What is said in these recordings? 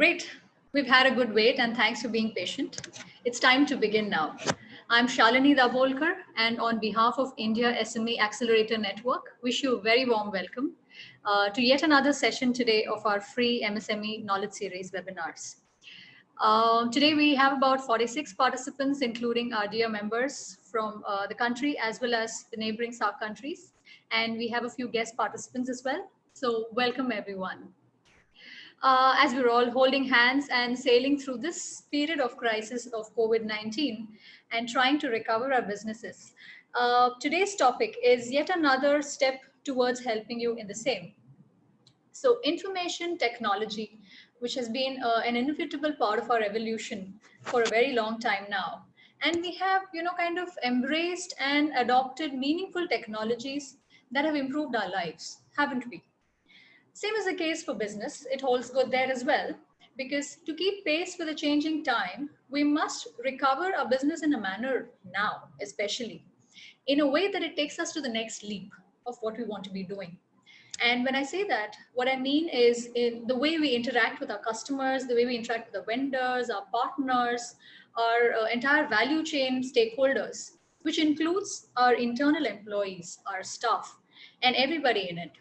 Great. We've had a good wait and thanks for being patient. It's time to begin now. I'm Shalini Dabolkar, and on behalf of India SME Accelerator Network, wish you a very warm welcome to yet another session today of our free MSME Knowledge Series webinars. Today we have about 46 participants, including our dear members from the country as well as the neighboring SAARC countries. And we have a few guest participants as well. So welcome everyone. As we're all holding hands and sailing through this period of crisis of COVID-19 and trying to recover our businesses. Today's topic is yet another step towards helping you in the same. So information technology, which has been an inevitable part of our evolution for a very long time now. And we have, kind of embraced and adopted meaningful technologies that have improved our lives, haven't we? Same is the case for business. It holds good there as well, because to keep pace with the changing time, we must recover our business in a manner now, especially in a way that it takes us to the next leap of what we want to be doing. And when I say that, what I mean is in the way we interact with our customers, the way we interact with the vendors, our partners, our entire value chain stakeholders, which includes our internal employees, our staff, and everybody in it.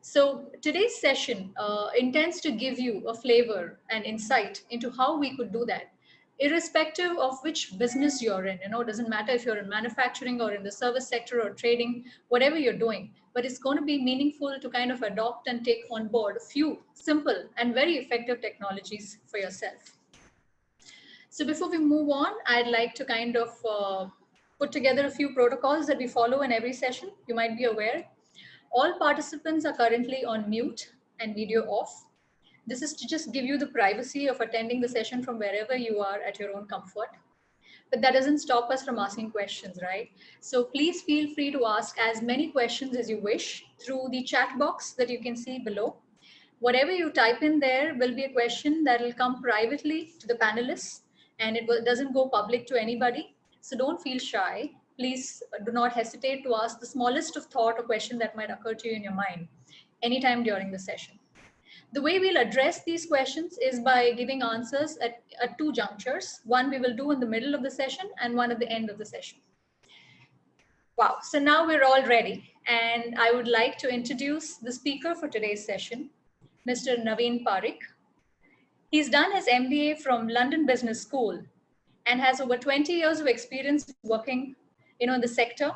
So today's session intends to give you a flavor and insight into how we could do that, irrespective of which business you're in. It doesn't matter if you're in manufacturing or in the service sector or trading, whatever you're doing, but it's going to be meaningful to kind of adopt and take on board a few simple and very effective technologies for yourself. So before we move on, I'd like to kind of put together a few protocols that we follow in every session. You might be aware. All participants are currently on mute and video off. This is to just give you the privacy of attending the session from wherever you are at your own comfort. But that doesn't stop us from asking questions, right? So please feel free to ask as many questions as you wish through the chat box that you can see below. Whatever you type in there will be a question that will come privately to the panelists, and it doesn't go public to anybody. So don't feel shy. Please do not hesitate to ask the smallest of thought or question that might occur to you in your mind anytime during the session. The way we'll address these questions is by giving answers at two junctures. One we will do in the middle of the session and one at the end of the session. Wow, so now we're all ready. And I would like to introduce the speaker for today's session, Mr. Naveen Parikh. He's done his MBA from London Business School and has over 20 years of experience working in the sector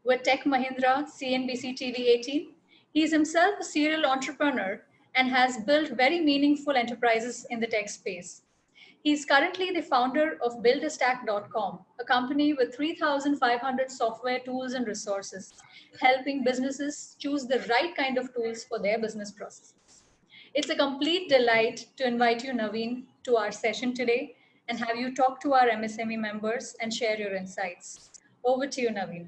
with Tech Mahindra, CNBC TV 18. He's himself a serial entrepreneur and has built very meaningful enterprises in the tech space. He's currently the founder of buildastack.com, a company with 3,500 software tools and resources, helping businesses choose the right kind of tools for their business processes. It's a complete delight to invite you, Naveen, to our session today and have you talk to our MSME members and share your insights. Over to you, Naveen.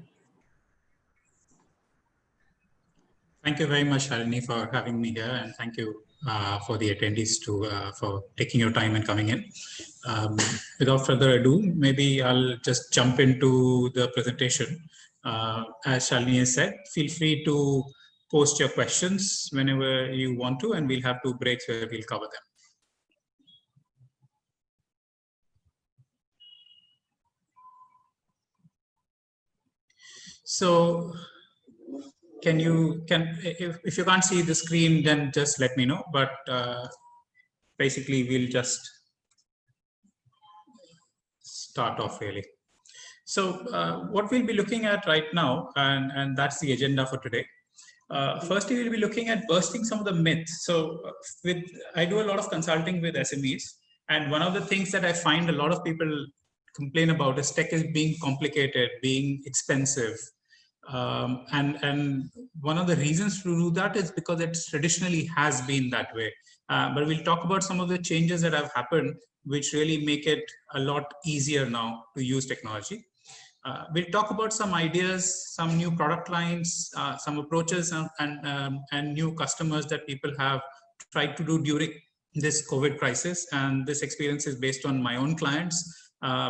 Thank you very much, Shalini, for having me here, and thank you for the attendees for taking your time and coming in. Without further ado, maybe I'll just jump into the presentation. As Shalini has said, feel free to post your questions whenever you want to, and we'll have 2 breaks where we'll cover them. So if you can't see the screen, then just let me know, but basically we'll just start off really. So what we'll be looking at right now, and that's the agenda for today. Firstly, we'll be looking at bursting some of the myths. So I do a lot of consulting with SMEs, and one of the things that I find a lot of people complain about is tech is being complicated, being expensive. And one of the reasons to do that is because it traditionally has been that way. But we'll talk about some of the changes that have happened, which really make it a lot easier now to use technology. We'll talk about some ideas, some new product lines, some approaches, and new customers that people have tried to do during this COVID crisis. And this experience is based on my own clients,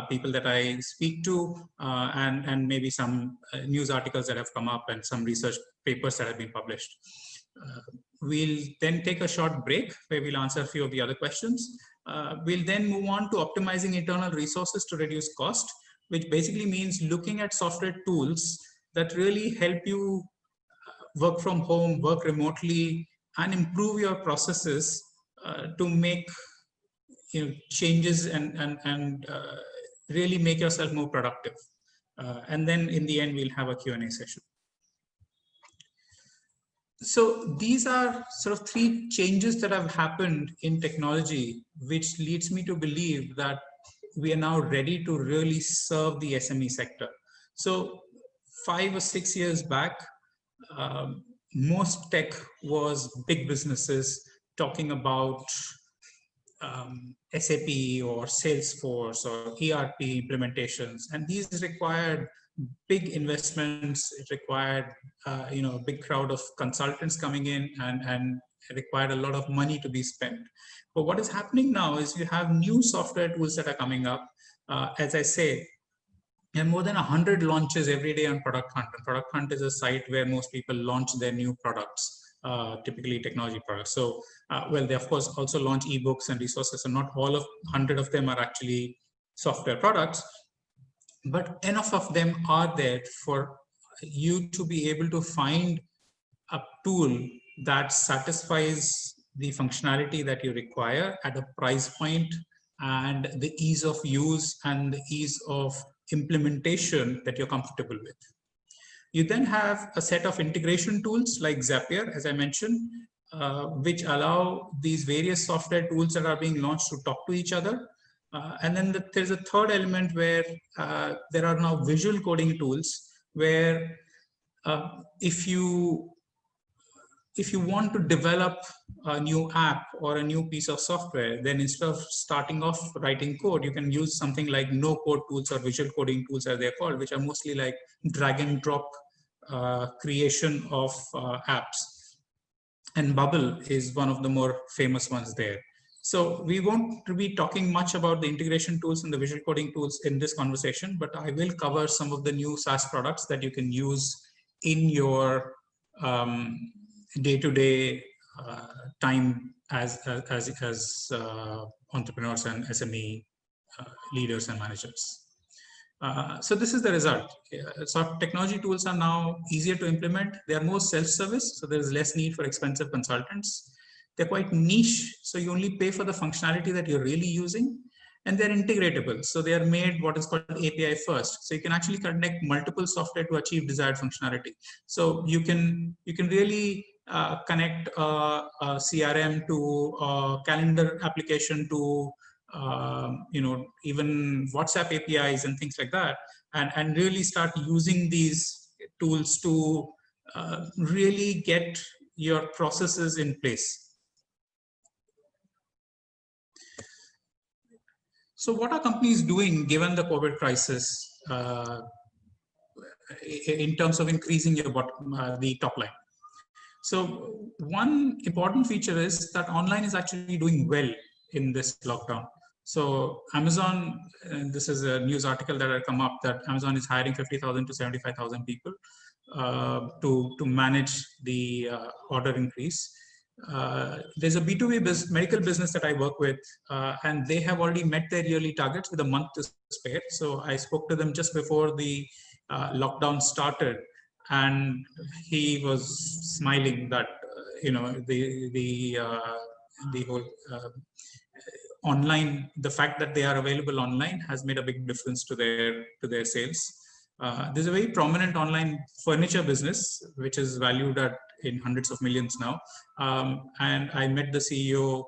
people that I speak to, and maybe some news articles that have come up and some research papers that have been published. We'll then take a short break where we'll answer a few of the other questions. We'll then move on to optimizing internal resources to reduce cost, which basically means looking at software tools that really help you work from home, work remotely, and improve your processes to make changes and really make yourself more productive. And then in the end, we'll have a Q&A session. So these are sort of three changes that have happened in technology, which leads me to believe that we are now ready to really serve the SME sector. So 5 or 6 years back, most tech was big businesses talking about SAP or Salesforce or ERP implementations, and these required big investments. It required a big crowd of consultants coming in, and it required a lot of money to be spent. But what is happening now is you have new software tools that are coming up. As I say, there are more than 100 launches every day on Product Hunt. And Product Hunt is a site where most people launch their new products. Typically technology products. So, well, they of course also launch ebooks and resources, and not all of 100 of them are actually software products, but enough of them are there for you to be able to find a tool that satisfies the functionality that you require at a price point and the ease of use and the ease of implementation that you're comfortable with. You then have a set of integration tools like Zapier, as I mentioned, which allow these various software tools that are being launched to talk to each other. And then there's a third element where there are now visual coding tools where if you want to develop a new app or a new piece of software, then instead of starting off writing code, you can use something like no code tools or visual coding tools, as they're called, which are mostly like drag and drop creation of apps. And Bubble is one of the more famous ones there. So we won't be talking much about the integration tools and the visual coding tools in this conversation, but I will cover some of the new SaaS products that you can use in your day-to-day time as entrepreneurs and SME leaders and managers. So this is the result. So technology tools are now easier to implement. They are more self-service, so there is less need for expensive consultants. They're quite niche, so you only pay for the functionality that you're really using, and they're integratable. So they are made what is called API first. So you can actually connect multiple software to achieve desired functionality. So you can really connect a CRM to a calendar application to even WhatsApp APIs and things like that, and really start using these tools to really get your processes in place. So what are companies doing given the COVID crisis in terms of increasing your the top line? So one important feature is that online is actually doing well in this lockdown. So Amazon, and this is a news article that had come up, that Amazon is hiring 50,000 to 75,000 people to manage the order increase. There's a B2B medical business that I work with, and they have already met their yearly targets with a month to spare. So I spoke to them just before the lockdown started, and he was smiling that the whole online, the fact that they are available online has made a big difference to their sales. There's a very prominent online furniture business which is valued in hundreds of millions now, and I met the CEO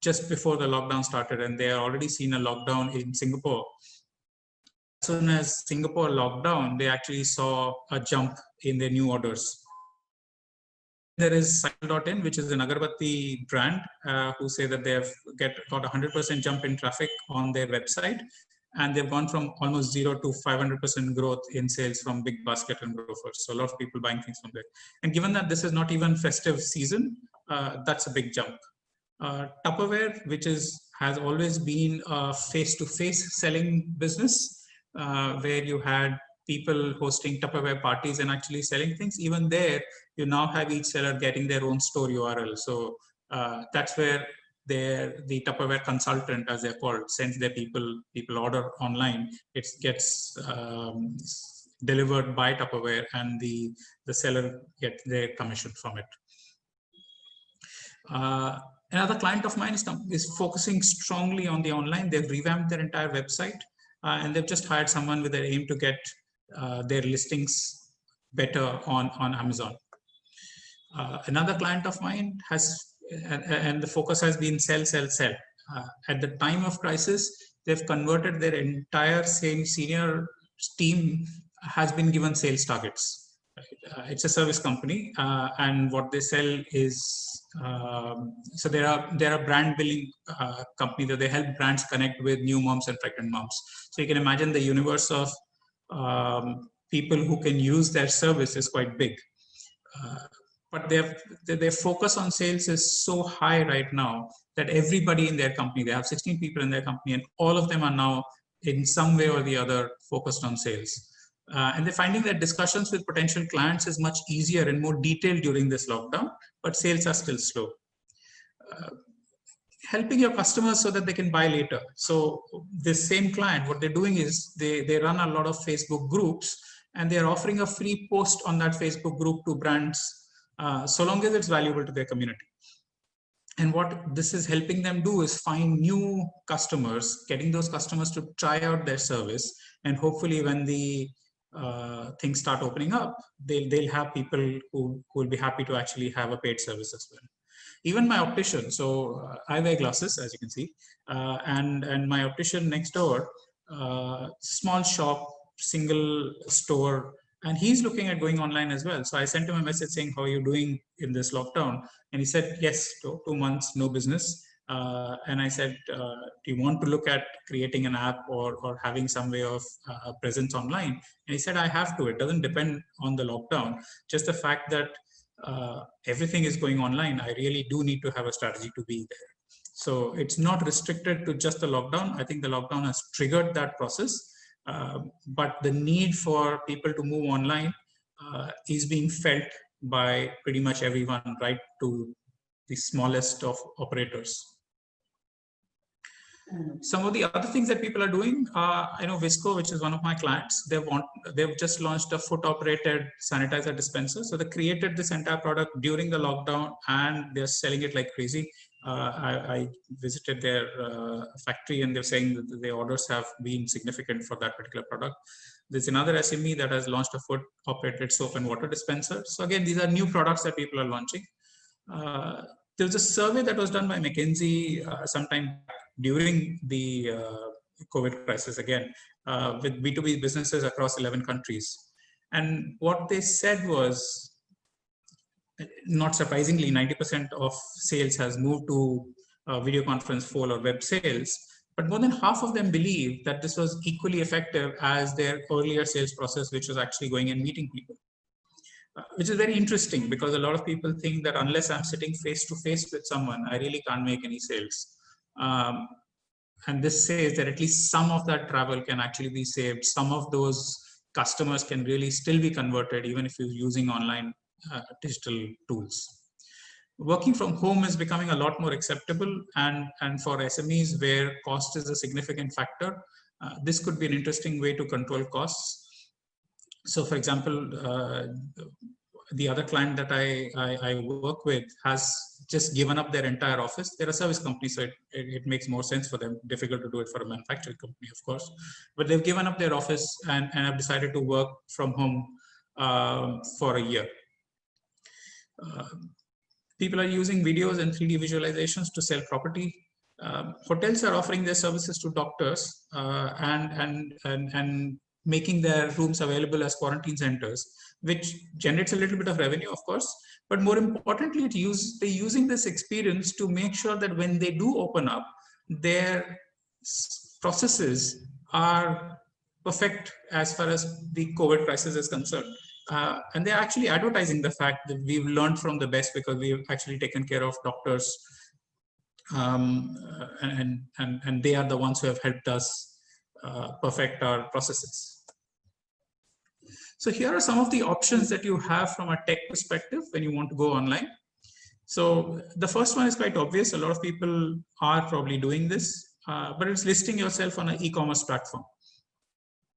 just before the lockdown started, and they are already seen a lockdown in Singapore. As soon as Singapore locked down, they actually saw a jump in their new orders. There is Cycle.in, which is an agarbatti brand, who say that they have got 100% jump in traffic on their website, and they've gone from almost 0 to 500% growth in sales from Big Basket and Grofers. So a lot of people buying things from there. And given that this is not even festive season, that's a big jump. Tupperware, which has always been a face-to-face selling business, where you had people hosting Tupperware parties and actually selling things. Even there, you now have each seller getting their own store URL. So that's where the Tupperware consultant, as they're called, sends their people order online. It gets delivered by Tupperware, and the seller gets their commission from it. Another client of mine is focusing strongly on the online. They've revamped their entire website, and they've just hired someone with their aim to get their listings better on Amazon. Another client of mine has, and the focus has been sell. At the time of crisis, they've converted their entire senior team has been given sales targets. It's a service company, and what they sell is so they're a brand building company that they help brands connect with new moms and pregnant moms. So you can imagine the universe of people who can use their service is quite big. But their focus on sales is so high right now that everybody in their company, they have 16 people in their company, and all of them are now in some way or the other focused on sales. And they're finding that discussions with potential clients is much easier and more detailed during this lockdown, but sales are still slow. Helping your customers so that they can buy later. So this same client, what they're doing is they run a lot of Facebook groups, and they're offering a free post on that Facebook group to brands, so long as it's valuable to their community. And what this is helping them do is find new customers, getting those customers to try out their service, and hopefully when the things start opening up, they'll have people who will be happy to actually have a paid service as well. Even my optician, so I wear glasses, as you can see, and my optician next door, small shop, single store, and he's looking at going online as well. So I sent him a message saying, how are you doing in this lockdown? And he said, yes, 2 months, no business. And I said, do you want to look at creating an app or having some way of presence online? And he said, I have to. It doesn't depend on the lockdown. Just the fact that everything is going online, I really do need to have a strategy to be there. So it's not restricted to just the lockdown. I think the lockdown has triggered that process. But the need for people to move online is being felt by pretty much everyone, right to the smallest of operators. Some of the other things that people are doing, I know Visco, which is one of my clients, they've just launched a foot-operated sanitizer dispenser. So they created this entire product during the lockdown, and they're selling it like crazy. I visited their factory, and they're saying that the orders have been significant for that particular product. There's another SME that has launched a foot-operated soap and water dispenser. So again, these are new products that people are launching. There was a survey that was done by McKinsey sometime back during the COVID crisis, again, with B2B businesses across 11 countries. And what they said was, not surprisingly, 90% of sales has moved to video conference, phone, or web sales. But more than half of them believe that this was equally effective as their earlier sales process, which was actually going and meeting people. Which is very interesting, because a lot of people think that unless I'm sitting face to face with someone, I really can't make any sales. And this says that at least some of that travel can actually be saved. Some of those customers can really still be converted, even if you're using online digital tools. Working from home is becoming a lot more acceptable, and for SMEs where cost is a significant factor, this could be an interesting way to control costs. So, for example, the other client that I work with has just given up their entire office. They're a service company, so it makes more sense for them. Difficult to do it for a manufacturing company, of course. But they've given up their office and have decided to work from home for a year. People are using videos and 3D visualizations to sell property. Hotels are offering their services to doctors and making their rooms available as quarantine centers, which generates a little bit of revenue, of course. But more importantly, they're using this experience to make sure that when they do open up, their processes are perfect as far as the COVID crisis is concerned. And they're actually advertising the fact that we've learned from the best because we've actually taken care of doctors, and they are the ones who have helped us perfect our processes. So here are some of the options that you have from a tech perspective when you want to go online. So the first one is quite obvious. A lot of people are probably doing this, but it's listing yourself on an e-commerce platform.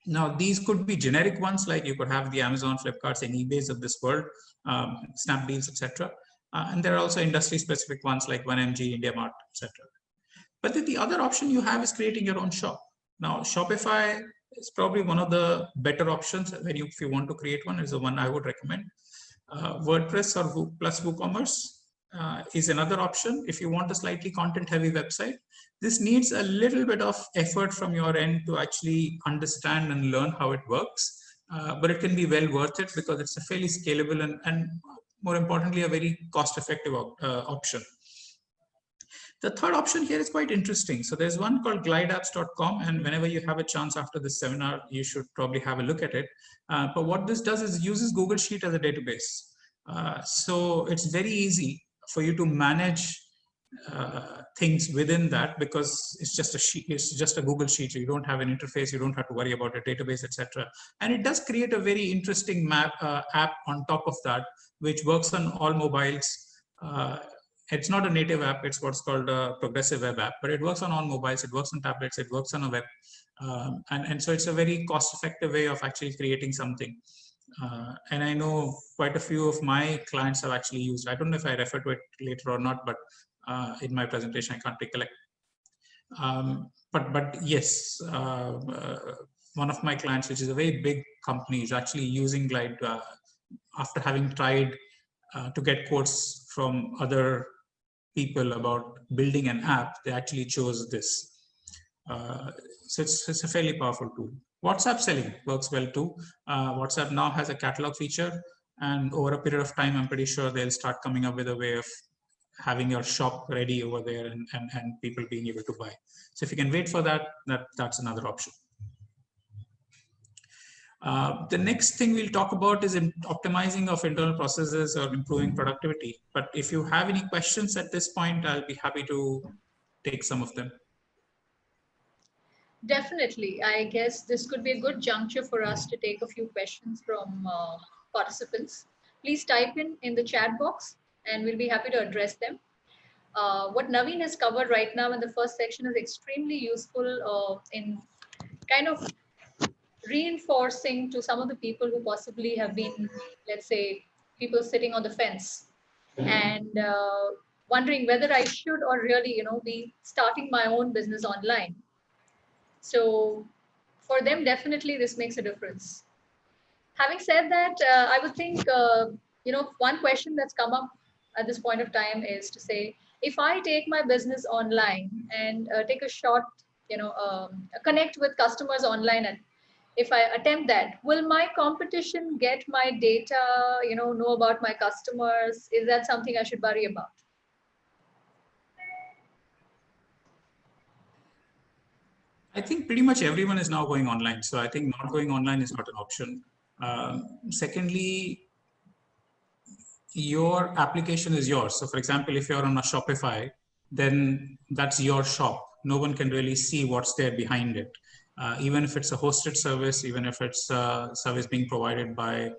Now, these could be generic ones, like you could have the Amazon, Flipkarts, and eBays of this world, Snapdeals, etc. And there are also industry-specific ones like 1MG, IndiaMart, etc. But then the other option you have is creating your own shop. Now, Shopify is probably one of the better options if you want to create one. Is the one I would recommend. WordPress or plus WooCommerce is another option if you want a slightly content-heavy website. This needs a little bit of effort from your end to actually understand and learn how it works, but it can be well worth it because it's a fairly scalable and more importantly, a very cost-effective option. The third option here is quite interesting. So there's one called glideapps.com, and whenever you have a chance after this seminar, you should probably have a look at it. But what this does is uses Google Sheet as a database. So it's very easy for you to manage things within that because it's just a sheet, it's just a Google Sheet. You don't have an interface, you don't have to worry about a database, etc. And it does create a very interesting app on top of that, which works on all mobiles. It's not a native app, it's what's called a progressive web app, but it works on all mobiles, it works on tablets, it works on a web. And so it's a very cost-effective way of actually creating something. And I know quite a few of my clients have actually used, I don't know if I refer to it later or not, but in my presentation, I can't recollect. But yes, one of my clients, which is a very big company, is actually using Glide after having tried to get quotes from other people about building an app. They actually chose this. So it's a fairly powerful tool. WhatsApp selling works well too. WhatsApp now has a catalog feature, and over a period of time, I'm pretty sure they'll start coming up with a way of having your shop ready over there and people being able to buy. So if you can wait for that, that's another option. The next thing we'll talk about is optimizing of internal processes or improving productivity. But if you have any questions at this point, I'll be happy to take some of them. Definitely. I guess this could be a good juncture for us to take a few questions from participants. Please type in the chat box and we'll be happy to address them. What Naveen has covered right now in the first section is extremely useful in kind of reinforcing to some of the people who possibly have been, let's say, people sitting on the fence and wondering whether I should or really, be starting my own business online. So for them, definitely this makes a difference. Having said that, I would think, one question that's come up at this point of time is to say, if I take my business online and take a short, connect with customers online, and if I attempt that, will my competition get my data, know about my customers? Is that something I should worry about? I think pretty much everyone is now going online. So I think not going online is not an option. Secondly, your application is yours. So for example, if you're on a Shopify, then that's your shop. No one can really see what's there behind it. Even if it's a hosted service, even if it's a service being provided by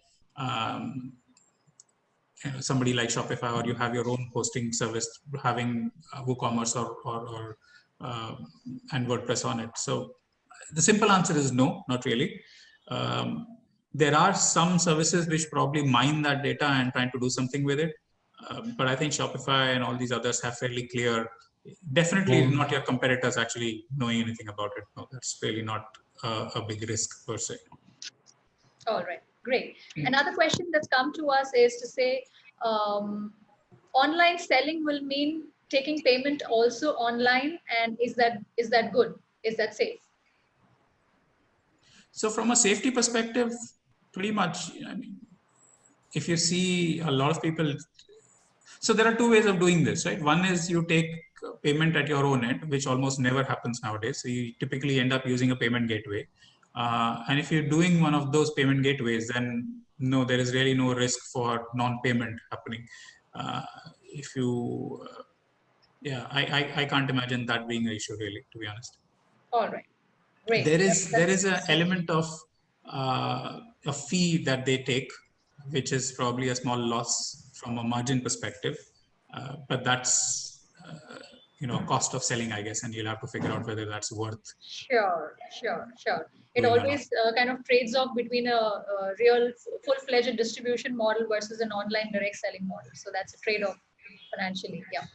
somebody like Shopify, or you have your own hosting service having WooCommerce or and WordPress on it. So the simple answer is no, not really. There are some services which probably mine that data and trying to do something with it. But I think Shopify and all these others have fairly clear, definitely not your competitors actually knowing anything about it. No, that's really not a big risk per se. All right, great. Another question that's come to us is to say, online selling will mean taking payment also online, and is that good? Is that safe? So from a safety perspective, pretty much, I mean, if you see a lot of people, so there are two ways of doing this, right? One is you take payment at your own end, which almost never happens nowadays. So you typically end up using a payment gateway. And if you're doing one of those payment gateways, then no, there is really no risk for non-payment happening. If you, yeah, I can't imagine that being an issue really, to be honest. All right, great. There is an element of a fee that they take, which is probably a small loss from a margin perspective, but that's cost of selling, I guess, and you'll have to figure out whether that's worth Sure, sure, sure. It doing or not. always kind of trades off between a real full-fledged distribution model versus an online direct selling model. So that's a trade-off financially. Yeah.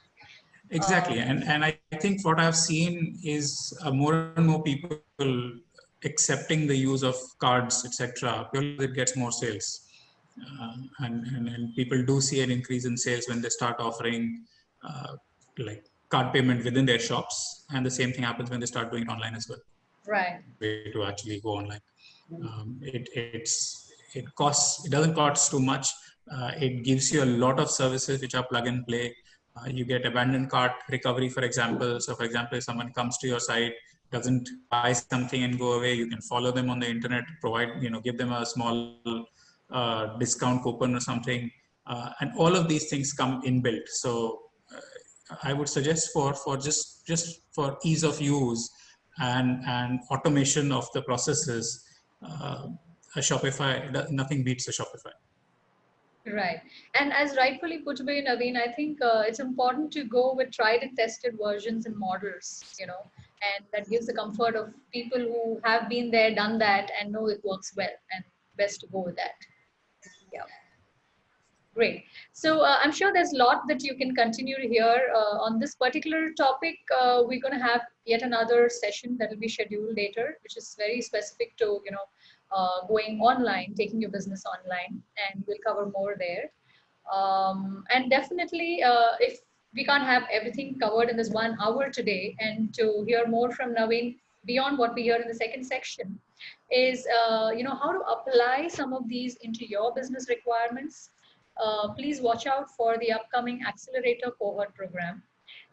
Exactly, and I think what I've seen is more and more people accepting the use of cards, etc. Purely because it gets more sales, and people do see an increase in sales when they start offering like card payment within their shops, and the same thing happens when they start doing it online as well. Right. Way to actually go online. It doesn't cost too much. It gives you a lot of services which are plug and play. You get abandoned cart recovery, for example. So, for example, if someone comes to your site, doesn't buy something and go away, you can follow them on the internet, give them a small discount coupon or something, and all of these things come inbuilt. So, I would suggest for just for ease of use and automation of the processes, a Shopify, nothing beats a Shopify. Right. And as rightfully put by Naveen, I think it's important to go with tried and tested versions and models, and that gives the comfort of people who have been there, done that, and know it works well, and best to go with that. Yeah. Great. So I'm sure there's a lot that you can continue to hear on this particular topic. We're going to have yet another session that will be scheduled later, which is very specific to going online, taking your business online, and we'll cover more there. And definitely, if we can't have everything covered in this 1 hour today, and to hear more from Naveen beyond what we hear in the second section, is how to apply some of these into your business requirements. Please watch out for the upcoming Accelerator Cohort Program.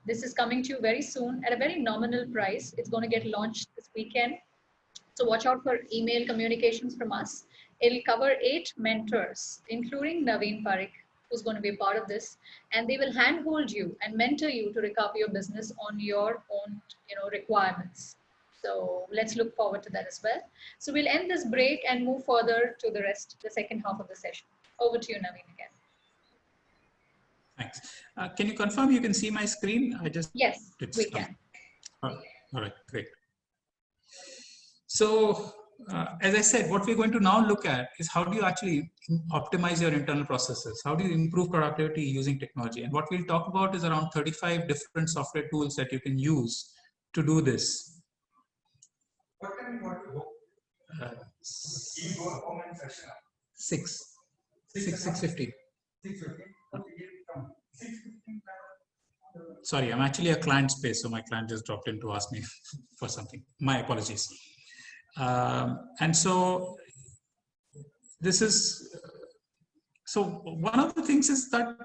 This is coming to you very soon at a very nominal price. It's going to get launched this weekend. So watch out for email communications from us. It'll cover 8 mentors, including Naveen Parikh, who's going to be a part of this. And they will handhold you and mentor you to recover your business on your own requirements. So let's look forward to that as well. So we'll end this break and move further to the second half of the session. Over to you, Naveen, again. Thanks. Can you confirm you can see my screen? Yes, we can. All right, great. So, as I said, what we're going to now look at is how do you actually optimize your internal processes? How do you improve productivity using technology? And what we'll talk about is around 35 different software tools that you can use to do this. What time you want to go? 6:50. Sorry, I'm actually a client space, so my client just dropped in to ask me for something. My apologies. And so this is, so one of the things is that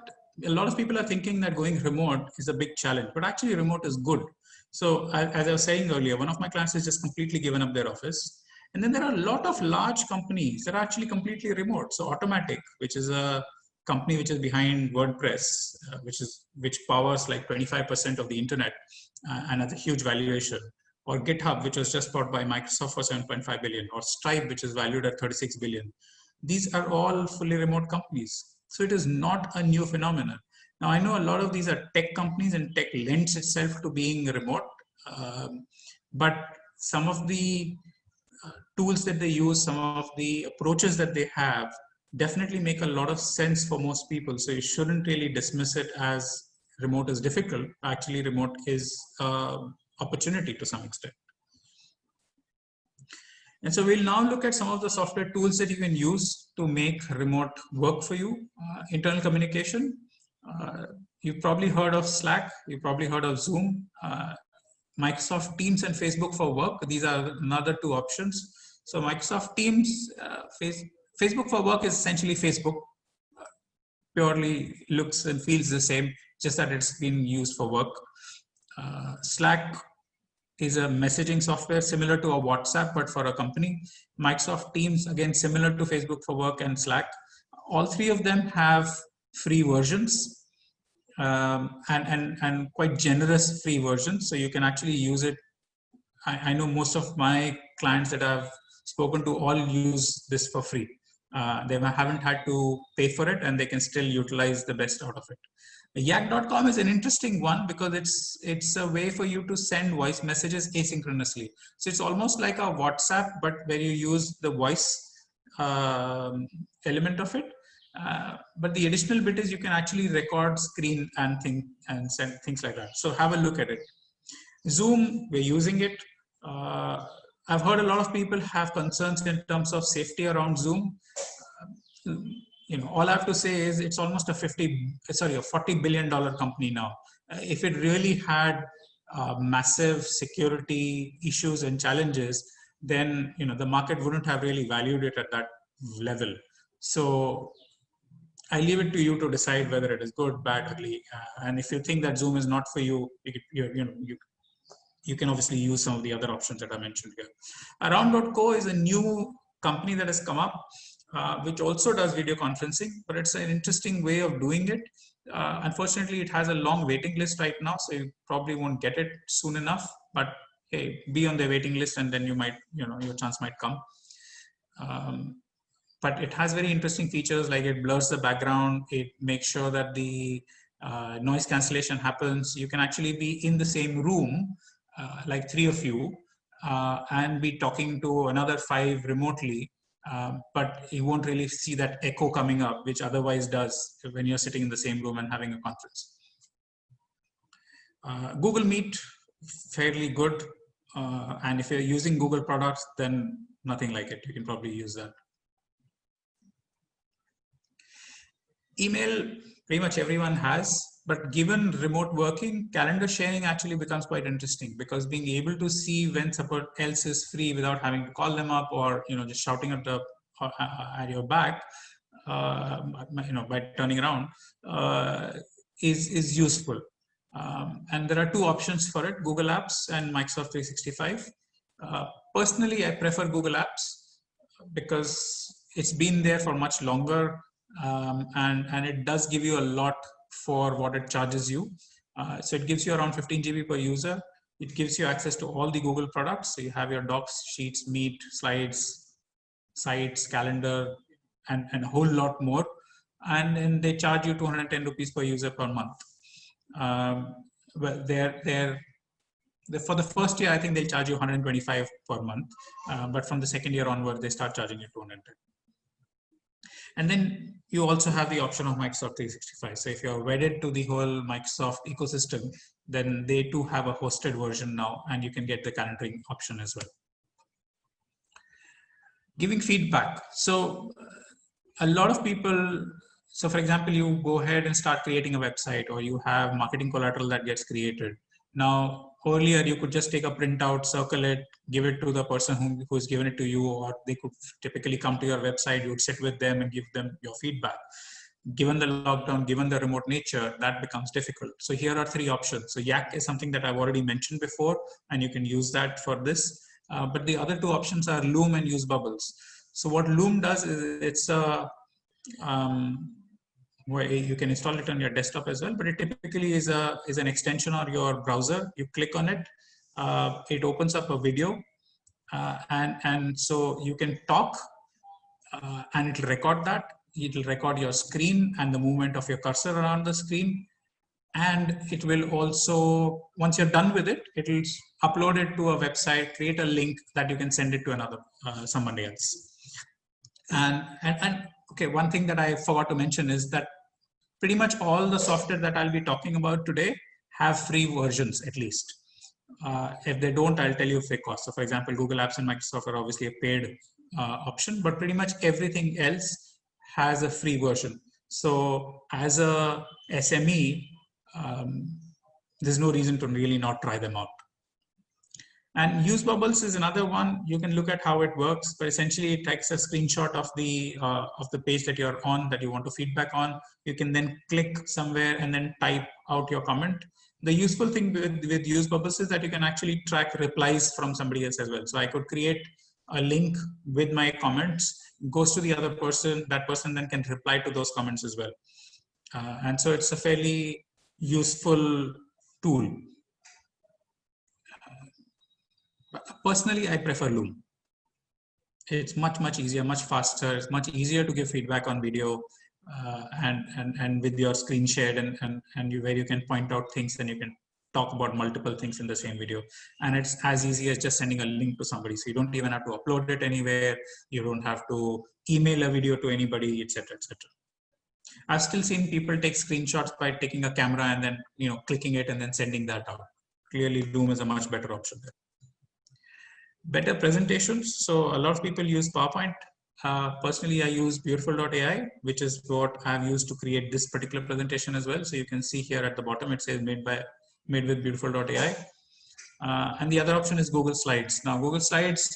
a lot of people are thinking that going remote is a big challenge, but actually remote is good. So as I was saying earlier, one of my clients has just completely given up their office. And then there are a lot of large companies that are actually completely remote. So Automatic, which is a company which is behind WordPress, which powers like 25% of the internet and has a huge valuation, or GitHub, which was just bought by Microsoft for 7.5 billion, or Stripe, which is valued at 36 billion. These are all fully remote companies. So it is not a new phenomenon. Now, I know a lot of these are tech companies, and tech lends itself to being remote. But some of the tools that they use, some of the approaches that they have definitely make a lot of sense for most people. So you shouldn't really dismiss it as remote is difficult. Actually, remote is opportunity to some extent. And so we'll now look at some of the software tools that you can use to make remote work for you. Internal communication. You've probably heard of Slack. You've probably heard of Zoom. Microsoft Teams and Facebook for work. These are another 2 options. So Microsoft Teams, Facebook for work is essentially Facebook. Purely looks and feels the same, just that it's been used for work. Slack is a messaging software similar to a WhatsApp, but for a company. Microsoft Teams, again, similar to Facebook for work and Slack. All 3 of them have free versions and quite generous free versions. So you can actually use it. I know most of my clients that I've spoken to all use this for free. They haven't had to pay for it, and they can still utilize the best out of it. Yak.com is an interesting one because it's a way for you to send voice messages asynchronously. So it's almost like a WhatsApp, but where you use the voice element of it. But the additional bit is you can actually record screen and send things like that. So have a look at it. Zoom, we're using it. I've heard a lot of people have concerns in terms of safety around Zoom. All I have to say is it's almost a $40 billion company now. If it really had massive security issues and challenges, then the market wouldn't have really valued it at that level. So I leave it to you to decide whether it is good, bad, ugly. And if you think that Zoom is not for you, you can obviously use some of the other options that I mentioned here. Around.co is a new company that has come up, which also does video conferencing, but it's an interesting way of doing it. Unfortunately, it has a long waiting list right now, so you probably won't get it soon enough, but hey, be on the waiting list and then you might, your chance might come. But it has very interesting features, like it blurs the background, it makes sure that the noise cancellation happens. You can actually be in the same room, like 3 of you, and be talking to another 5 remotely, but you won't really see that echo coming up, which otherwise does when you're sitting in the same room and having a conference. Google Meet, fairly good. And if you're using Google products, then nothing like it. You can probably use that. Email, pretty much everyone has, but given remote working, calendar sharing actually becomes quite interesting, because being able to see when someone else is free without having to call them up or just shouting at your back, by turning around, is useful. And there are 2 options for it: Google Apps and Microsoft 365. Personally, I prefer Google Apps because it's been there for much longer. And it does give you a lot for what it charges you. So it gives you around 15 GB per user. It gives you access to all the Google products. So you have your Docs, Sheets, Meet, Slides, Sites, Calendar, and a whole lot more. And then they charge you 210 rupees per user per month. Well, for the first year, I think they'll charge you 125 per month. But from the second year onward, they start charging you 210. And then you also have the option of Microsoft 365. So if you're wedded to the whole Microsoft ecosystem, then they too have a hosted version now, and you can get the calendaring option as well. Giving feedback. So a lot of people, so for example, you go ahead and start creating a website, or you have marketing collateral that gets created. Now, earlier you could just take a printout, circle it, give it to the person who's given it to you, or they could typically come to your website, you would sit with them and give them your feedback. Given the lockdown, given the remote nature, that becomes difficult. So here are 3 options. So Yak is something that I've already mentioned before, and you can use that for this. But the other 2 options are Loom and Use Bubbles. So what Loom does is it's a where you can install it on your desktop as well, but it typically is an extension on your browser. You click on it, it opens up a video, and so you can talk, and it'll record that. It'll record your screen and the movement of your cursor around the screen, and it will also, once you're done with it, it'll upload it to a website, create a link that you can send it to somebody else. And okay, one thing that I forgot to mention is that pretty much all the software that I'll be talking about today have free versions, at least. If they don't, I'll tell you if they cost. So for example, Google Apps and Microsoft are obviously a paid option, but pretty much everything else has a free version. So as a SME, there's no reason to really not try them out. And Use Bubbles is another one. You can look at how it works, but essentially it takes a screenshot of the page that you're on, that you want to feedback on. You can then click somewhere and then type out your comment. The useful thing with Use Bubbles is that you can actually track replies from somebody else as well. So I could create a link with my comments, goes to the other person, that person then can reply to those comments as well. And so it's a fairly useful tool. Personally, I prefer Loom. it's much easier, much faster. It's much easier to give feedback on video, and with your screen shared, and where you can point out things, and you can talk about multiple things in the same video. And it's as easy as just sending a link to somebody. So you don't even have to upload it anywhere. You don't have to email a video to anybody, etc., etc. I've still seen people take screenshots by taking a camera and then clicking it and then sending that out. Clearly, Loom is a much better option there. Better presentations. So a lot of people use PowerPoint. Personally, I use Beautiful.ai, which is what I've used to create this particular presentation as well. So you can see here at the bottom, it says made with Beautiful.ai. And the other option is Google Slides. Now, Google Slides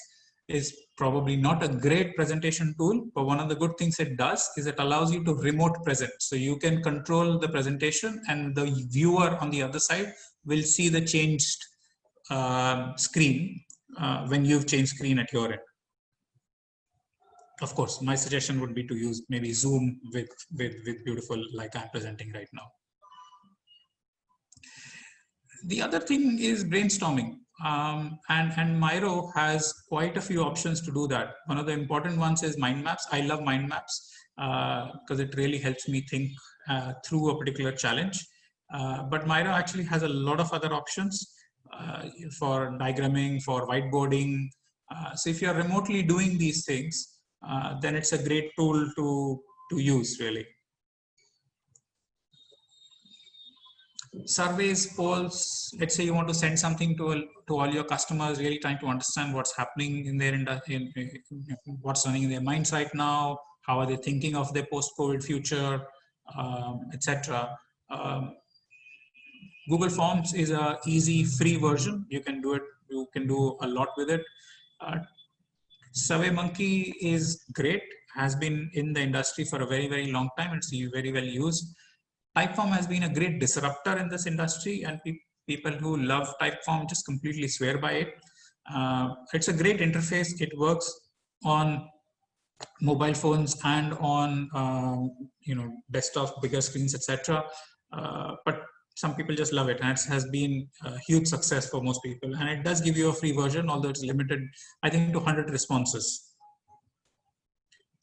is probably not a great presentation tool, but one of the good things it does is it allows you to remote present. So you can control the presentation, and the viewer on the other side will see the changed screen when you've changed screen at your end. Of course, my suggestion would be to use maybe Zoom with Beautiful, like I'm presenting right now. The other thing is brainstorming, and Miro has quite a few options to do that. One of the important ones is mind maps. I love mind maps because it really helps me think through a particular challenge. But Miro actually has a lot of other options for diagramming, for whiteboarding. So if you're remotely doing these things, then it's a great tool to use, really. Surveys, polls. Let's say you want to send something to all your customers, really trying to understand what's happening in their what's running in their minds right now. How are they thinking of their post-COVID future, etc. Google Forms is a easy, free version. You can do it. You can do a lot with it. SurveyMonkey is great. Has been in the industry for a very long time. It's very well used. Typeform has been a great disruptor in this industry, and people who love Typeform just completely swear by it. It's a great interface. It works on mobile phones and on desktop, bigger screens, etc. But some people just love it, and it has been a huge success for most people. And it does give you a free version, although it's limited, I think, to 100 responses.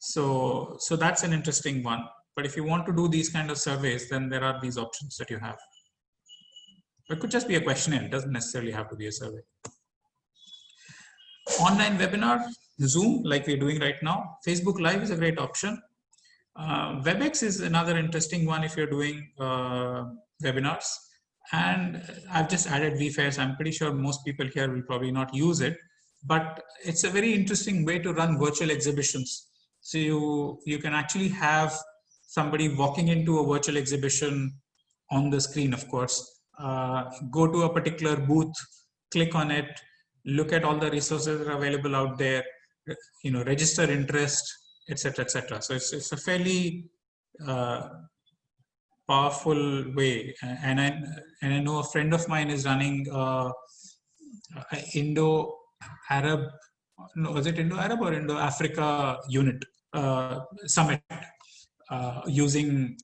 So that's an interesting one. But if you want to do these kind of surveys, then there are these options that you have. It could just be a questionnaire. It doesn't necessarily have to be a survey. Online webinar, Zoom, like we're doing right now. Facebook Live is a great option. WebEx is another interesting one if you're doing webinars. And I've just added vFairs. I'm pretty sure most people here will probably not use it, but it's a very interesting way to run virtual exhibitions. So you can actually have somebody walking into a virtual exhibition on the screen, of course, go to a particular booth, click on it, look at all the resources that are available out there, register interest, etc., etc. So it's a fairly powerful way. And I know a friend of mine is running Indo-Arab, no, was it Indo-Arab or Indo-Africa unit summit using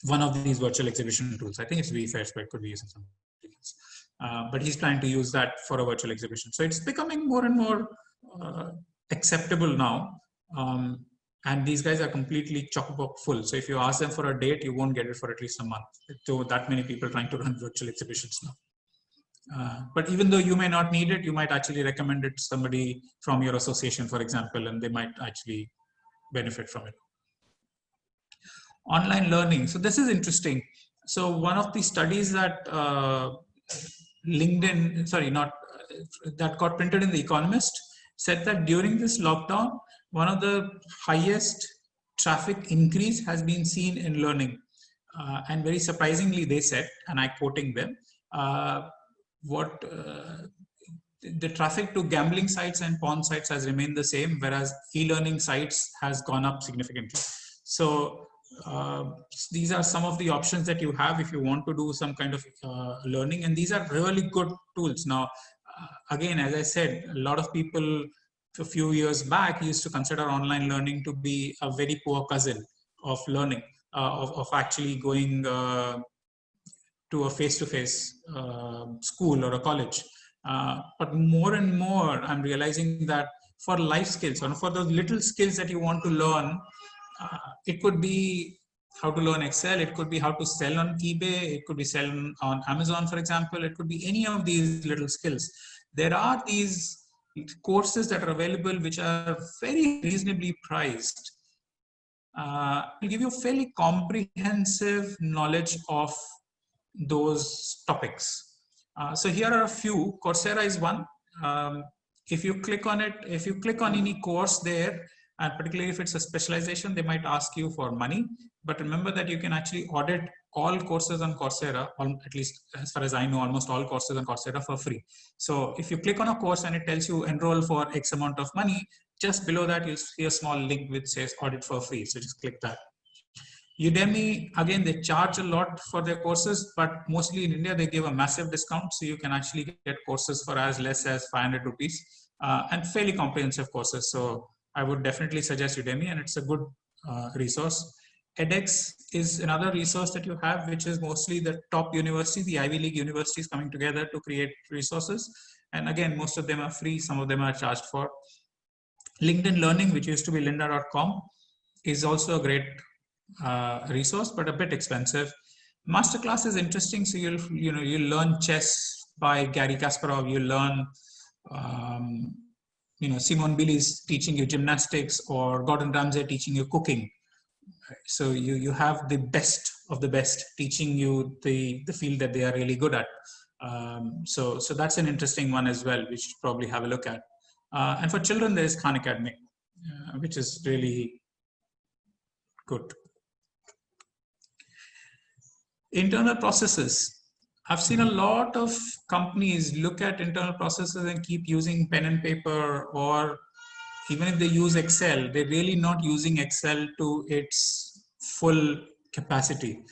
one of these virtual exhibition tools. I think it's vFairs, but it could be using something else. But he's trying to use that for a virtual exhibition. So it's becoming more and more acceptable now. And these guys are completely chock-a-block full. So if you ask them for a date, you won't get it for at least a month. So that many people trying to run virtual exhibitions now. But even though you may not need it, you might actually recommend it to somebody from your association, for example, and they might actually benefit from it. Online learning. So this is interesting. So one of the studies that that got printed in The Economist said that during this lockdown, one of the highest traffic increase has been seen in learning. And very surprisingly, they said, and I'm quoting them, the traffic to gambling sites and porn sites has remained the same, whereas e-learning sites has gone up significantly. So these are some of the options that you have if you want to do some kind of learning, and these are really good tools. Now, again, as I said, a lot of people a few years back used to consider online learning to be a very poor cousin of learning, of actually going to a face-to-face school or a college. But more and more, I'm realizing that for life skills or for those little skills that you want to learn. It could be how to learn Excel, it could be how to sell on eBay, it could be sell on Amazon, for example, it could be any of these little skills. There are these courses that are available which are very reasonably priced. Will give you fairly comprehensive knowledge of those topics. So here are a few. Coursera is one. If you click on it, if you click on any course there, and particularly if it's a specialization, they might ask you for money. But remember that you can actually audit all courses on Coursera, at least as far as I know, almost all courses on Coursera for free. So if you click on a course and it tells you enroll for X amount of money, just below that, you'll see a small link which says audit for free. So just click that. Udemy, again, they charge a lot for their courses, but mostly in India, they give a massive discount. So you can actually get courses for as less as 500 rupees and fairly comprehensive courses. So I would definitely suggest Udemy, and it's a good resource. edX is another resource that you have, which is mostly the top universities, the Ivy League universities coming together to create resources. And again, most of them are free, some of them are charged for. LinkedIn Learning, which used to be lynda.com, is also a great resource, but a bit expensive. Masterclass is interesting. So you'll learn chess by Gary Kasparov. You'll learn, Simone Biles teaching you gymnastics, or Gordon Ramsay teaching you cooking. So you have the best of the best teaching you the field that they are really good at. So that's an interesting one as well, which you should probably have a look at. And for children, there is Khan Academy, which is really good. Internal processes. I've seen a lot of companies look at internal processes and keep using pen and paper, or even if they use Excel, they're really not using Excel to its full capacity.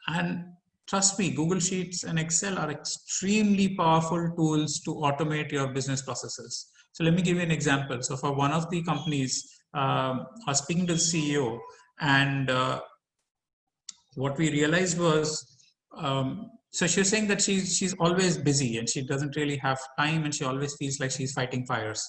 And trust me, Google Sheets and Excel are extremely powerful tools to automate your business processes. So let me give you an example. So for one of the companies, I was speaking to the CEO, and what we realized was, so she was saying that she's always busy and she doesn't really have time, and she always feels like she's fighting fires.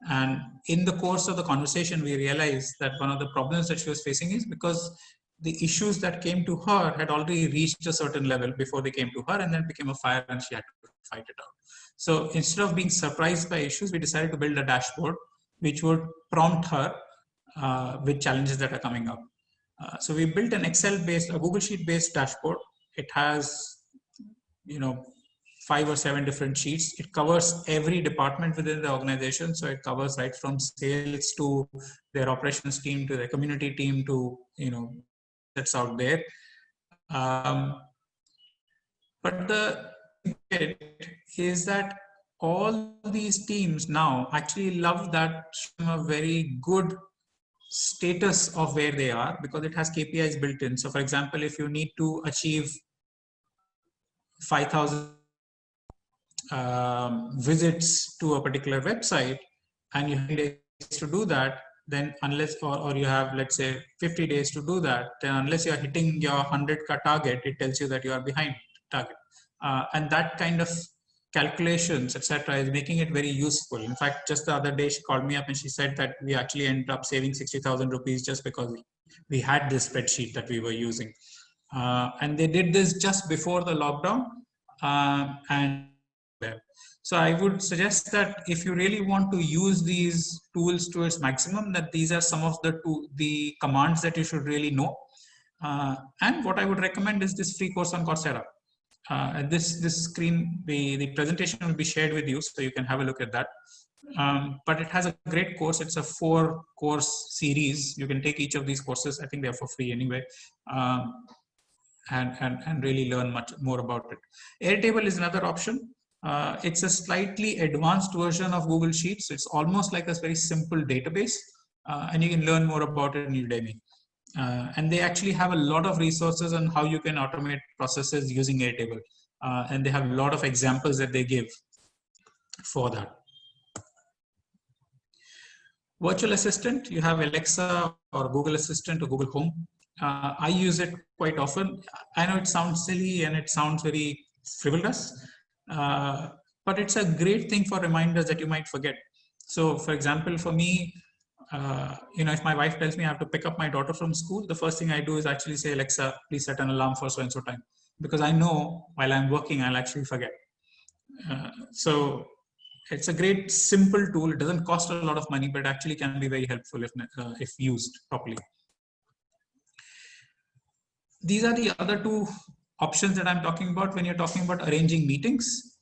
And in the course of the conversation, we realized that one of the problems that she was facing is because the issues that came to her had already reached a certain level before they came to her, and then it became a fire and she had to fight it out. So instead of being surprised by issues, we decided to build a dashboard which would prompt her with challenges that are coming up. So we built an Excel-based, a Google Sheet-based dashboard. It has, 5 or 7 different sheets. It covers every department within the organization. So it covers right from sales to their operations team to their community team to, that's out there. But the bit is that all these teams now actually love that a very good status of where they are, because it has KPIs built in. So for example, if you need to achieve 5,000 visits to a particular website, and you have days to do that, then unless, or you have, let's say, 50 days to do that, then unless you're hitting your 100K target, it tells you that you are behind target. And that kind of calculations, etc., is making it very useful. In fact, just the other day, she called me up and she said that we actually ended up saving 60,000 rupees just because we had this spreadsheet that we were using. And they did this just before the lockdown. So I would suggest that if you really want to use these tools to its maximum, that these are some of the commands that you should really know. And what I would recommend is this free course on Coursera. This screen, the presentation will be shared with you, so you can have a look at that. But it has a great course. It's a 4-course series. You can take each of these courses. I think they're for free anyway. And really learn much more about it. Airtable is another option. It's a slightly advanced version of Google Sheets. It's almost like a very simple database, and you can learn more about it in Udemy. And they actually have a lot of resources on how you can automate processes using Airtable. And they have a lot of examples that they give for that. Virtual Assistant, you have Alexa or Google Assistant or Google Home. I use it quite often. I know it sounds silly and it sounds very frivolous, but it's a great thing for reminders that you might forget. So for example, for me, if my wife tells me I have to pick up my daughter from school, the first thing I do is actually say, Alexa, please set an alarm for so and so time, because I know while I'm working, I'll actually forget. So it's a great simple tool. It doesn't cost a lot of money, but actually can be very helpful if used properly. These are the other two options that I'm talking about when you're talking about arranging meetings.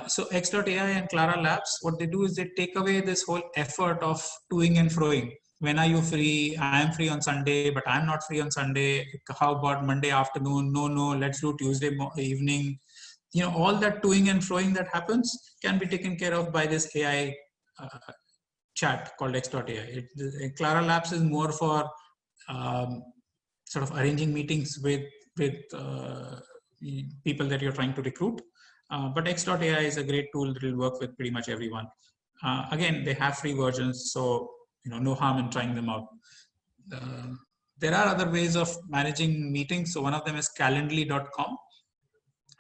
So X.AI and Clara Labs, what they do is they take away this whole effort of toing and froing. When are you free? I am free on Sunday, but I'm not free on Sunday. How about Monday afternoon? No, let's do Tuesday evening. All that toing and froing that happens can be taken care of by this AI chat called X.AI. Clara Labs is more for sort of arranging meetings with people that you're trying to recruit. But X.AI is a great tool that will work with pretty much everyone. Again, they have free versions, so no harm in trying them out. There are other ways of managing meetings. So one of them is calendly.com,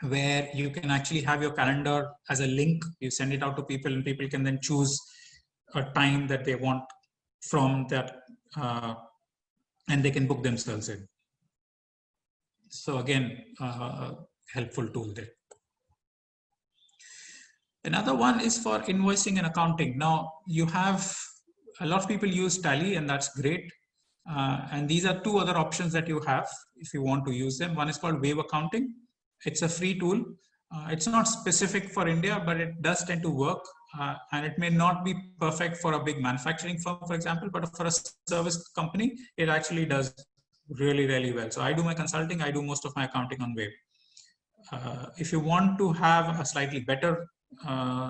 where you can actually have your calendar as a link. You send it out to people, and people can then choose a time that they want from that, and they can book themselves in. So again, helpful tool there. Another one is for invoicing and accounting. Now, you have a lot of people use Tally, and that's great. And these are two other options that you have if you want to use them. One is called Wave Accounting. It's a free tool. It's not specific for India, but it does tend to work. And it may not be perfect for a big manufacturing firm, for example, but for a service company, it actually does really, really well. So I do my consulting, I do most of my accounting on Wave. If you want to have a slightly better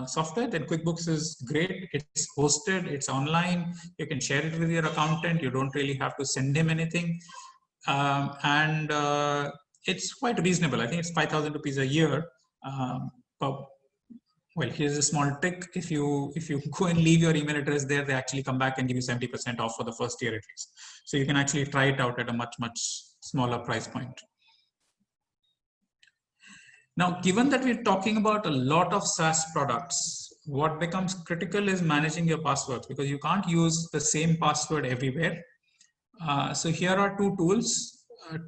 software, then QuickBooks is great. It's hosted, it's online. You can share it with your accountant. You don't really have to send him anything. And it's quite reasonable. I think it's 5,000 rupees a year. Well, here's a small trick. If you go and leave your email address there, they actually come back and give you 70% off for the first year at least. So you can actually try it out at a much, much smaller price point. Now, given that we're talking about a lot of SaaS products, what becomes critical is managing your passwords, because you can't use the same password everywhere. So here are two tools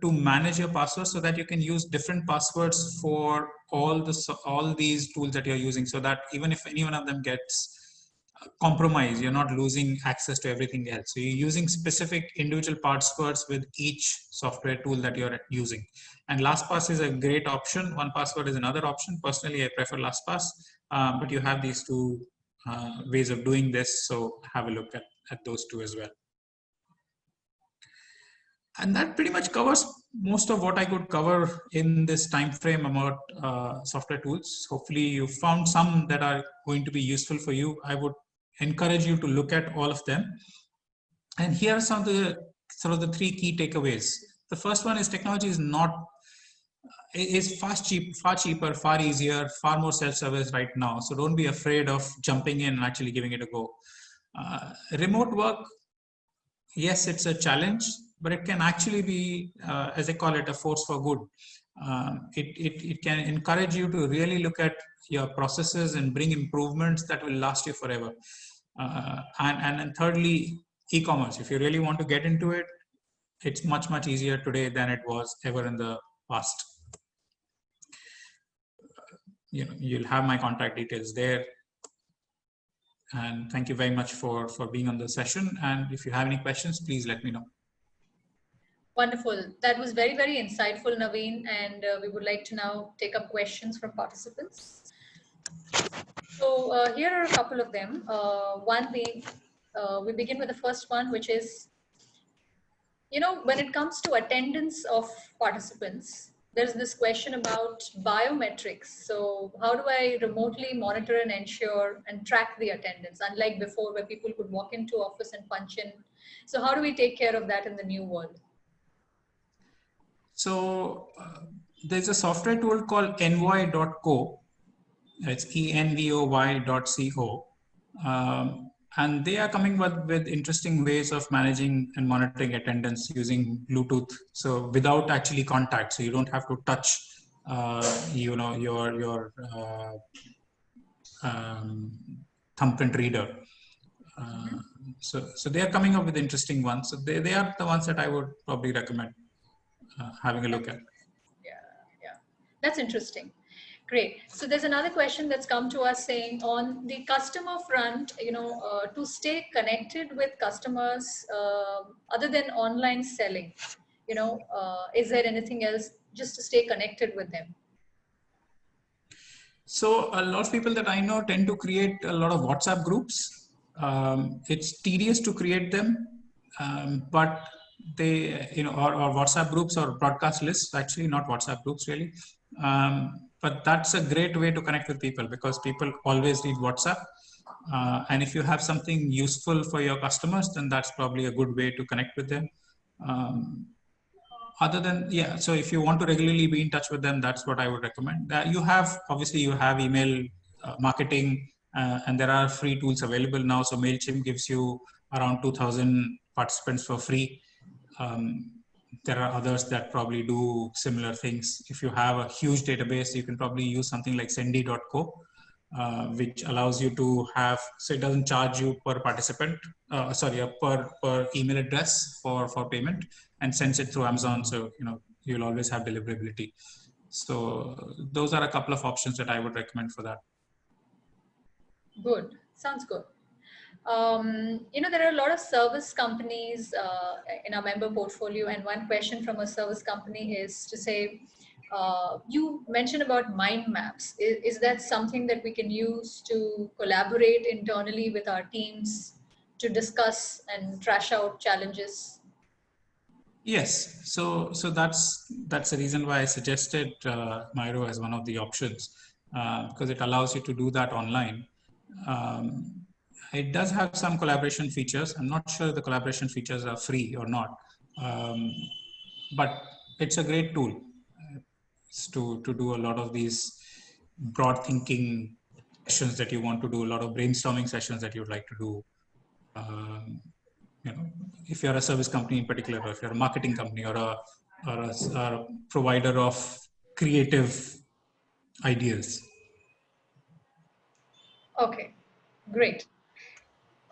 to manage your passwords so that you can use different passwords for all these tools that you're using, so that even if any one of them gets compromised, you're not losing access to everything else. So you're using specific individual passwords with each software tool that you're using. And LastPass is a great option. 1Password is another option. Personally, I prefer LastPass, but you have these two ways of doing this. So have a look at those two as well. And that pretty much covers most of what I could cover in this time frame about software tools. Hopefully you found some that are going to be useful for you. I would encourage you to look at all of them. And here are some of the three key takeaways. The first one is technology is far cheaper, far easier, far more self-service right now. So don't be afraid of jumping in and actually giving it a go. Remote work, yes, it's a challenge, but it can actually be, as I call it, a force for good. It can encourage you to really look at your processes and bring improvements that will last you forever. And thirdly, e-commerce. If you really want to get into it, it's much, much easier today than it was ever in the past. You'll have my contact details there. And thank you very much for being on the session. And if you have any questions, please let me know. Wonderful. That was very, very insightful, Naveen. And we would like to now take up questions from participants. So here are a couple of them. One being, we begin with the first one, which is, when it comes to attendance of participants, there's this question about biometrics. So how do I remotely monitor and ensure and track the attendance, unlike before where people could walk into office and punch in? So how do we take care of that in the new world? So there's a software tool called envoy.co. It's envoy.co. And they are coming with interesting ways of managing and monitoring attendance using Bluetooth. So without actually contact, so you don't have to touch, your thumbprint reader. So they are coming up with interesting ones. So they are the ones that I would probably recommend having a look at. Yeah, that's interesting. Great. So there's another question that's come to us saying on the customer front, to stay connected with customers other than online selling, is there anything else just to stay connected with them? So a lot of people that I know tend to create a lot of WhatsApp groups. It's tedious to create them, but they, or WhatsApp groups or broadcast lists, actually not WhatsApp groups really. But that's a great way to connect with people because people always read WhatsApp. And if you have something useful for your customers, then that's probably a good way to connect with them. Other than, yeah, so if you want to regularly be in touch with them, that's what I would recommend. Obviously you have email marketing, and there are free tools available now. So MailChimp gives you around 2,000 participants for free. There are others that probably do similar things. If you have a huge database, you can probably use something like sendy.co, which allows you to have, so it doesn't charge you per participant, per email address for payment, and sends it through Amazon. So, you'll always have deliverability. So those are a couple of options that I would recommend for that. Good. Sounds good. There are a lot of service companies in our member portfolio, and one question from a service company is to say, you mentioned about mind maps. Is that something that we can use to collaborate internally with our teams to discuss and trash out challenges? Yes, so that's the reason why I suggested Miro as one of the options, because it allows you to do that online. It does have some collaboration features. I'm not sure the collaboration features are free or not, but it's a great tool to do a lot of these broad thinking sessions that you want to do, a lot of brainstorming sessions that you'd like to do. If you're a service company in particular, or if you're a marketing company or a provider of creative ideas. Okay, great.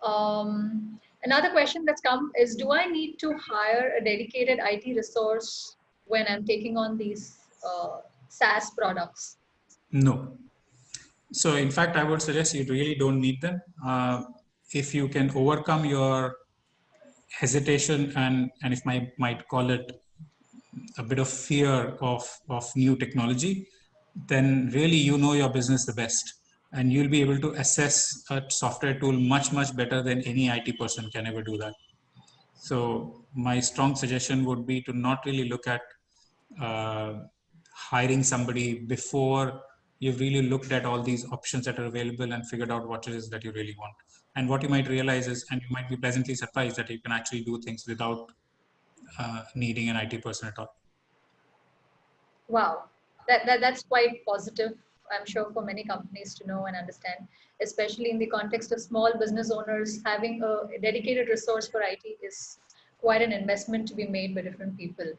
Another question that's come is, do I need to hire a dedicated IT resource when I'm taking on these SaaS products? No. So in fact, I would suggest you really don't need them. If you can overcome your hesitation and if I might call it a bit of fear of new technology, then really your business the best. And you'll be able to assess a software tool much, much better than any IT person can ever do that. So my strong suggestion would be to not really look at hiring somebody before you've really looked at all these options that are available and figured out what it is that you really want. And what you might realize is, and you might be pleasantly surprised, that you can actually do things without needing an IT person at all. Wow, that's quite positive, I'm sure, for many companies to know and understand, especially in the context of small business owners. Having a dedicated resource for IT is quite an investment to be made by different people.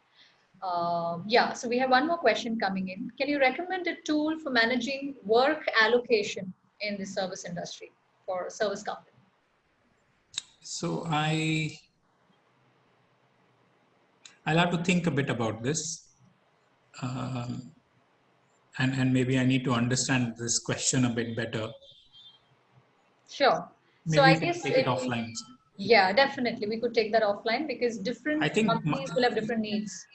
Yeah, so we have one more question coming in. Can you recommend a tool for managing work allocation in the service industry for a service company? So I'll have to think a bit about this. And maybe I need to understand this question a bit better. Sure. Maybe So I we can guess take it offline. Yeah, definitely. We could take that offline because different I think companies will have different needs.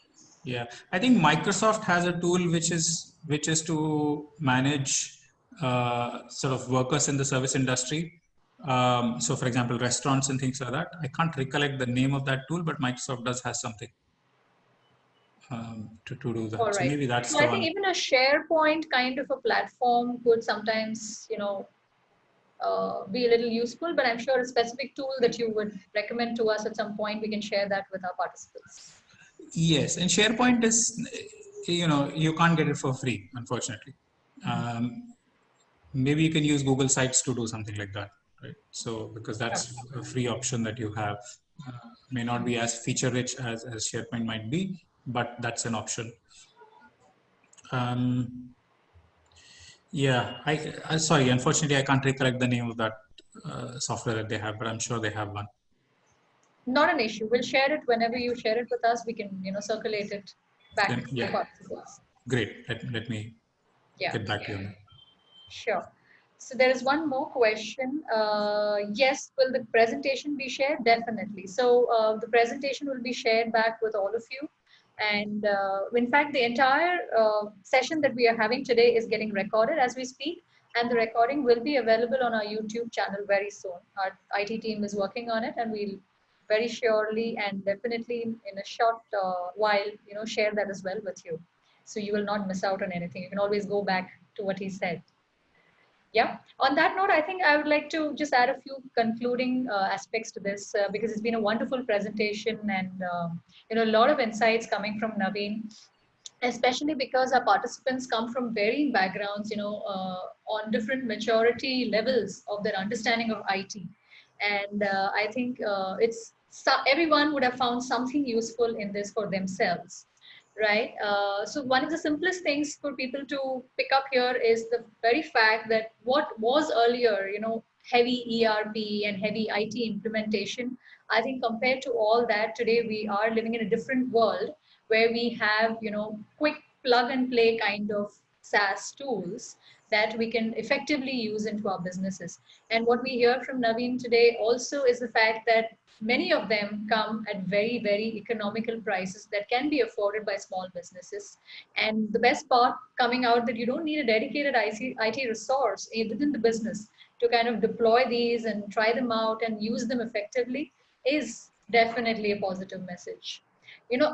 Yeah, I think Microsoft has a tool which is to manage sort of workers in the service industry. So, for example, restaurants and things like that. I can't recollect the name of that tool, but Microsoft does have something to do that. All So right. maybe that's So the I think one. even a SharePoint kind of a platform could sometimes, be a little useful, but I'm sure a specific tool that you would recommend to us at some point, we can share that with our participants. Yes, and SharePoint is, you can't get it for free, unfortunately. Maybe you can use Google Sites to do something like that, right? So because that's a free option that you have, may not be as feature rich as SharePoint might be, but that's an option. Yeah, sorry, unfortunately, I can't recollect the name of that software that they have, but I'm sure they have one. Not an issue. We'll share it whenever you share it with us. We can, circulate it back Then, to the yeah, participants. great. Let me Yeah, get back to you on that. sure. So there is one more question. Yes, will the presentation be shared? Definitely. So the presentation will be shared back with all of you. And in fact, the entire session that we are having today is getting recorded as we speak. And the recording will be available on our YouTube channel very soon. Our IT team is working on it, and we'll very surely and definitely in a short while, share that as well with you. So you will not miss out on anything. You can always go back to what he said. Yeah. On that note, I think I would like to just add a few concluding aspects to this because it's been a wonderful presentation and a lot of insights coming from Naveen, especially because our participants come from varying backgrounds, on different maturity levels of their understanding of IT. And I think everyone would have found something useful in this for themselves, right? So one of the simplest things for people to pick up here is the very fact that what was earlier, heavy ERP and heavy IT implementation, I think compared to all that, today we are living in a different world where we have, quick plug and play kind of SaaS tools that we can effectively use into our businesses. And what we hear from Naveen today also is the fact that many of them come at very, very economical prices that can be afforded by small businesses. And the best part coming out that you don't need a dedicated IT resource within the business to kind of deploy these and try them out and use them effectively is definitely a positive message.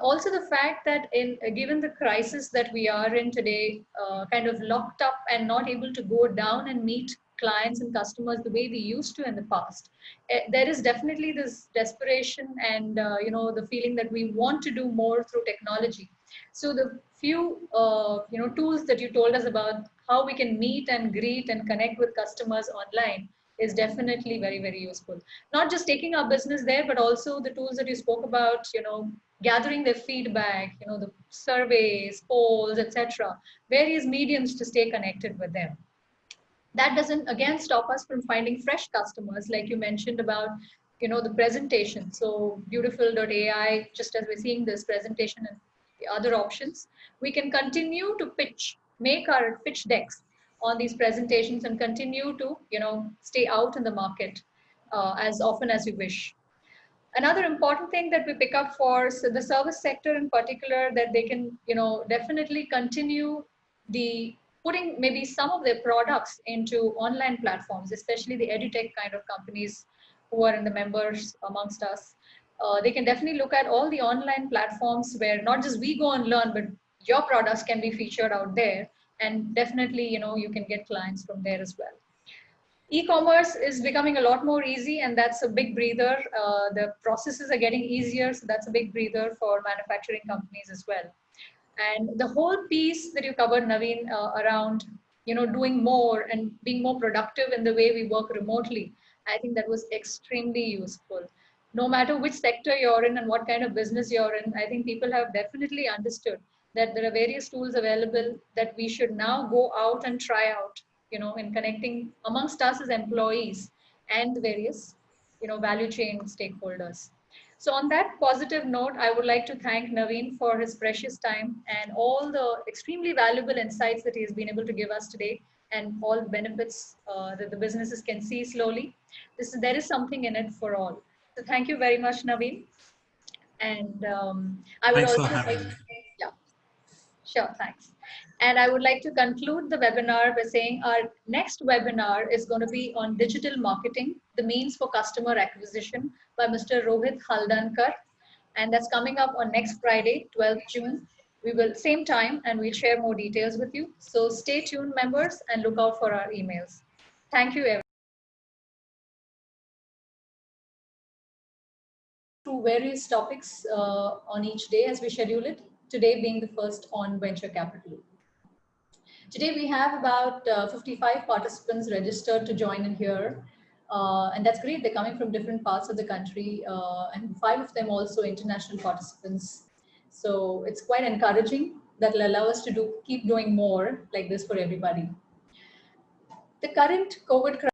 Also the fact that in given the crisis that we are in today, kind of locked up and not able to go down and meet clients and customers the way we used to in the past, there is definitely this desperation and the feeling that we want to do more through technology. So the few tools that you told us about how we can meet and greet and connect with customers online is definitely very, very useful. Not just taking our business there, but also the tools that you spoke about, gathering their feedback, the surveys, polls, etc., various mediums to stay connected with them. That doesn't again stop us from finding fresh customers, like you mentioned about, the presentation. So beautiful.ai, just as we're seeing this presentation and the other options, we can continue to make our pitch decks on these presentations and continue to, stay out in the market as often as we wish. Another important thing that we pick up for the service sector in particular, that they can, definitely continue the putting maybe some of their products into online platforms, especially the edutech kind of companies who are in the members amongst us. They can definitely look at all the online platforms where not just we go and learn, but your products can be featured out there. And definitely, you can get clients from there as well. E-commerce is becoming a lot more easy, and that's a big breather. The processes are getting easier, so that's a big breather for manufacturing companies as well. And the whole piece that you covered, Naveen, around doing more and being more productive in the way we work remotely, I think that was extremely useful. No matter which sector you're in and what kind of business you're in, I think people have definitely understood that there are various tools available that we should now go out and try out, in connecting amongst us as employees and the various, value chain stakeholders. So on that positive note, I would like to thank Naveen for his precious time and all the extremely valuable insights that he has been able to give us today, and all the benefits that the businesses can see slowly. There is something in it for all. So thank you very much, Naveen. And I would Thanks for also having like, me. yeah, sure, thanks. And I would like to conclude the webinar by saying our next webinar is going to be on digital marketing, the means for customer acquisition, by Mr. Rohit Haldankar. And that's coming up on next Friday, 12th June. We will, same time, and we'll share more details with you. So stay tuned, members, and look out for our emails. Thank you, everyone. Through various topics on each day as we schedule it, today being the first on venture capital. Today we have about 55 participants registered to join in here. And that's great. They're coming from different parts of the country, and 5 of them also international participants. So it's quite encouraging. That will allow us to keep doing more like this for everybody. The current COVID crisis